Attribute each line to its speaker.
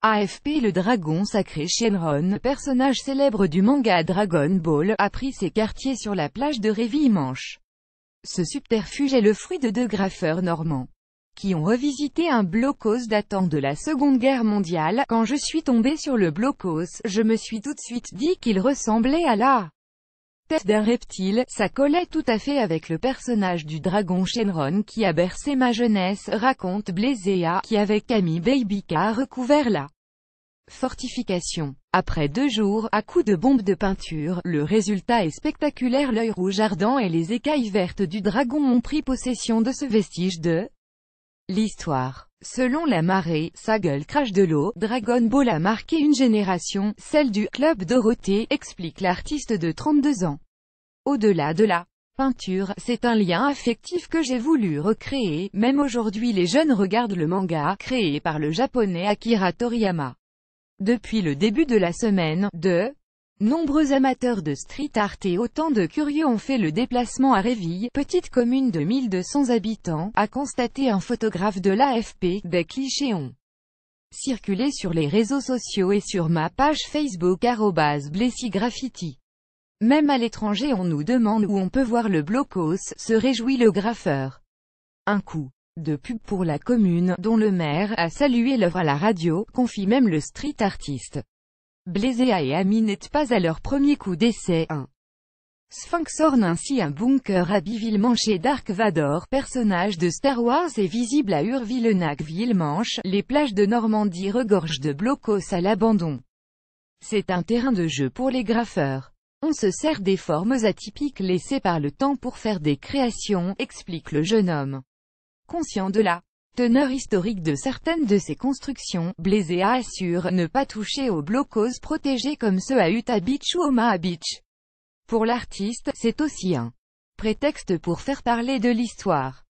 Speaker 1: AFP. Le dragon sacré Shenron, personnage célèbre du manga Dragon Ball, a pris ses quartiers sur la plage de Réville-Manche. Ce subterfuge est le fruit de deux graffeurs normands qui ont revisité un blocos datant de la Seconde Guerre mondiale. Quand je suis tombé sur le blocos, je me suis tout de suite dit qu'il ressemblait à la tête d'un reptile. Ça collait tout à fait avec le personnage du dragon Shenron qui a bercé ma jeunesse, raconte Blazea, qui avec Camille Babyka a recouvert la fortification. Après 2 jours, à coups de bombes de peinture, le résultat est spectaculaire. L'œil rouge ardent et les écailles vertes du dragon ont pris possession de ce vestige de l'histoire. Selon La Marée, sa gueule crache de l'eau. Dragon Ball a marqué une génération, celle du Club Dorothée, explique l'artiste de 32 ans. Au-delà de la peinture, c'est un lien affectif que j'ai voulu recréer. Même aujourd'hui les jeunes regardent le manga, créé par le japonais Akira Toriyama. Depuis le début de la semaine, de nombreux amateurs de street art et autant de curieux ont fait le déplacement à Réville, petite commune de 1200 habitants, a constaté un photographe de l'AFP. Des clichés ont circulé sur les réseaux sociaux et sur ma page Facebook @blessygraffiti. Même à l'étranger on nous demande où on peut voir le blocos, se réjouit le graffeur. Un coup de pub pour la commune, dont le maire a salué l'œuvre à la radio, confie même le street artiste. Blazea et Ami n'étaient pas à leur premier coup d'essai. Un sphinx orne ainsi un bunker à Réville-Manche et Dark Vador, personnage de Star Wars, est visible à Urville-Nac-Villemanche. Les plages de Normandie regorgent de blocos à l'abandon. C'est un terrain de jeu pour les graffeurs. On se sert des formes atypiques laissées par le temps pour faire des créations, explique le jeune homme. Conscient de la teneur historique de certaines de ces constructions, Blazea assure ne pas toucher aux blocos protégés comme ceux à Utah Beach ou Omaha Beach. Pour l'artiste, c'est aussi un prétexte pour faire parler de l'histoire.